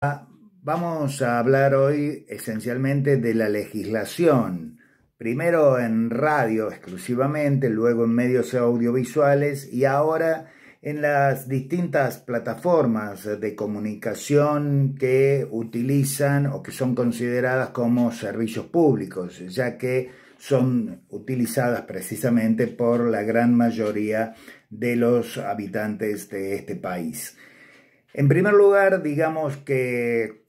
Vamos a hablar hoy esencialmente de la legislación, primero en radio exclusivamente, luego en medios audiovisuales y ahora en las distintas plataformas de comunicación que utilizan o que son consideradas como servicios públicos, ya que son utilizadas precisamente por la gran mayoría de los habitantes de este país. En primer lugar, digamos que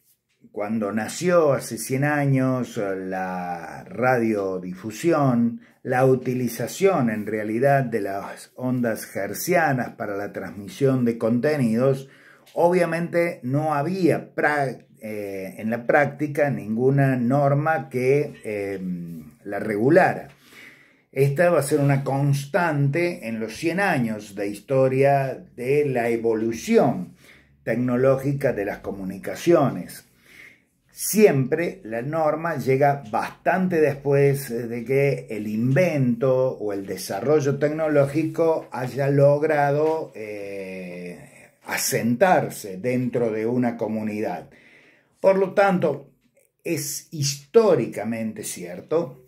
cuando nació hace 100 años la radiodifusión, la utilización en realidad de las ondas hertzianas para la transmisión de contenidos, obviamente no había en la práctica ninguna norma que la regulara. Esta va a ser una constante en los 100 años de historia de la evolución tecnológica de las comunicaciones. Siempre la norma llega bastante después de que el invento o el desarrollo tecnológico haya logrado asentarse dentro de una comunidad. Por lo tanto, es históricamente cierto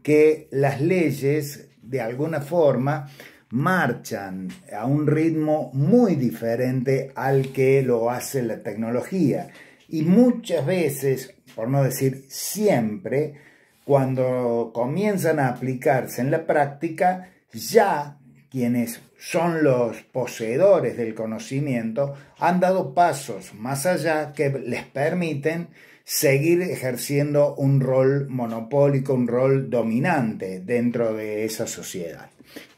que las leyes de alguna forma marchan a un ritmo muy diferente al que lo hace la tecnología. Y muchas veces, por no decir siempre, cuando comienzan a aplicarse en la práctica, ya quienes son los poseedores del conocimiento han dado pasos más allá que les permiten seguir ejerciendo un rol monopólico, un rol dominante dentro de esa sociedad.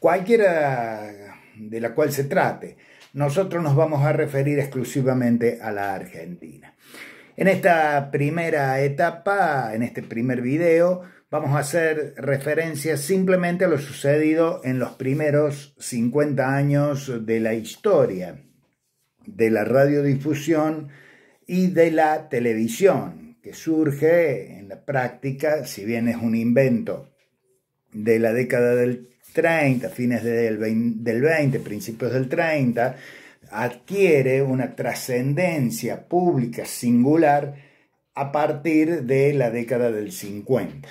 Cualquiera de la cual se trate, nosotros nos vamos a referir exclusivamente a la Argentina. En esta primera etapa, en este primer video, vamos a hacer referencia simplemente a lo sucedido en los primeros 50 años de la historia de la radiodifusión y de la televisión, que surge en la práctica, si bien es un invento de la década del 30, fines del 20, principios del 30, adquiere una trascendencia pública singular a partir de la década del 50.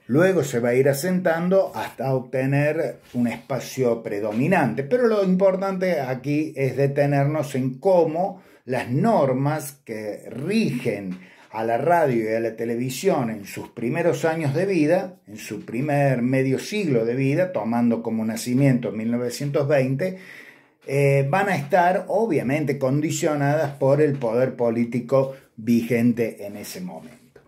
Luego se va a ir asentando hasta obtener un espacio predominante, pero lo importante aquí es detenernos en cómo las normas que rigen a la radio y a la televisión en sus primeros años de vida, en su primer medio siglo de vida, tomando como nacimiento 1920, van a estar obviamente condicionadas por el poder político vigente en ese momento.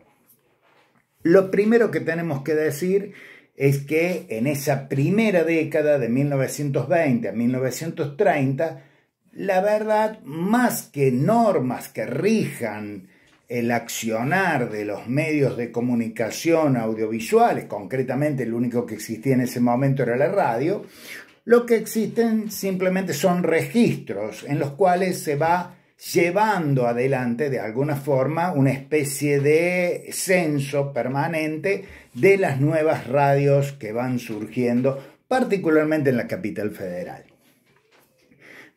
Lo primero que tenemos que decir es que en esa primera década de 1920 a 1930, la verdad, más que normas que rijan el accionar de los medios de comunicación audiovisuales, concretamente el único que existía en ese momento era la radio, lo que existen simplemente son registros en los cuales se va llevando adelante de alguna forma una especie de censo permanente de las nuevas radios que van surgiendo, particularmente en la capital federal.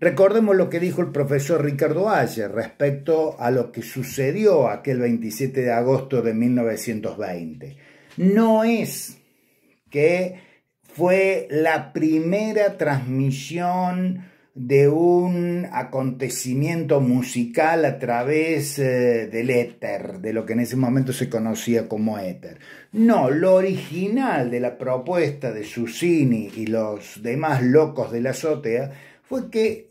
Recordemos lo que dijo el profesor Ricardo Ayer respecto a lo que sucedió aquel 27 de agosto de 1920. No es que fue la primera transmisión de un acontecimiento musical a través del éter, de lo que en ese momento se conocía como éter. No, lo original de la propuesta de Susini y los demás locos de la azotea fue que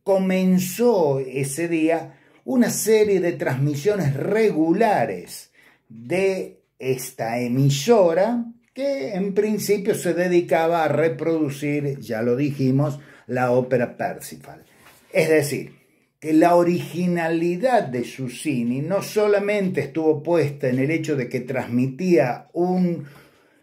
comenzó ese día una serie de transmisiones regulares de esta emisora que en principio se dedicaba a reproducir, ya lo dijimos, la ópera Parsifal. Es decir, que la originalidad de Susini no solamente estuvo puesta en el hecho de que transmitía un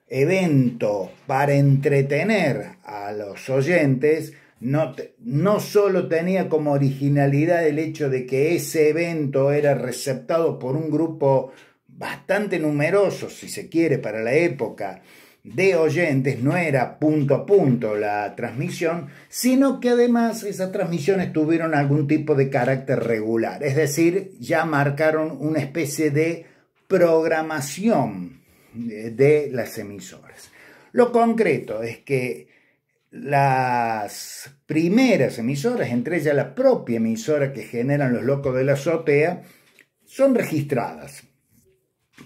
evento para entretener a los oyentes, no solo tenía como originalidad el hecho de que ese evento era receptado por un grupo bastante numeroso, si se quiere, para la época, de oyentes, no era punto a punto la transmisión, sino que además esas transmisiones tuvieron algún tipo de carácter regular, es decir, ya marcaron una especie de programación de las emisoras. Lo concreto es que las primeras emisoras, entre ellas la propia emisora que generan Los Locos de la Azotea, son registradas.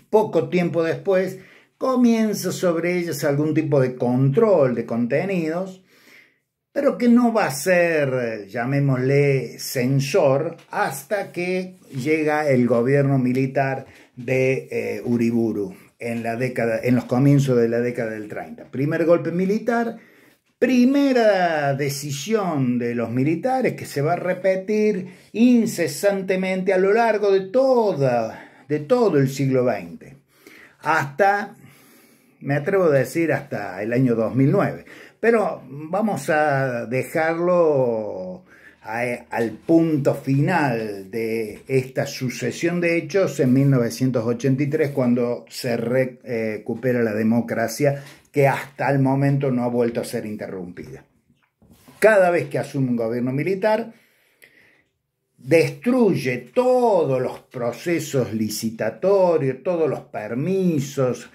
Poco tiempo después comienza sobre ellas algún tipo de control de contenidos, pero que no va a ser, llamémosle, censor, hasta que llega el gobierno militar de Uriburu en los comienzos de la década del 30. Primer golpe militar, primera decisión de los militares que se va a repetir incesantemente a lo largo de todo el siglo XX, hasta, me atrevo a decir, hasta el año 2009. Pero vamos a dejarlo al punto final de esta sucesión de hechos en 1983, cuando se recupera la democracia, que hasta el momento no ha vuelto a ser interrumpida. Cada vez que asume un gobierno militar, destruye todos los procesos licitatorios, todos los permisos,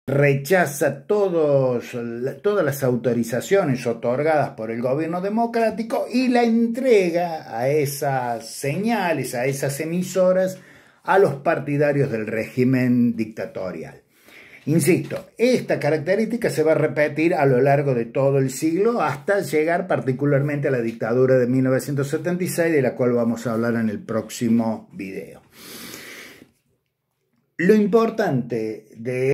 rechaza todas las autorizaciones otorgadas por el gobierno democrático y la entrega a esas señales, a esas emisoras, a los partidarios del régimen dictatorial. Insisto, esta característica se va a repetir a lo largo de todo el siglo hasta llegar particularmente a la dictadura de 1976, de la cual vamos a hablar en el próximo video. Lo importante de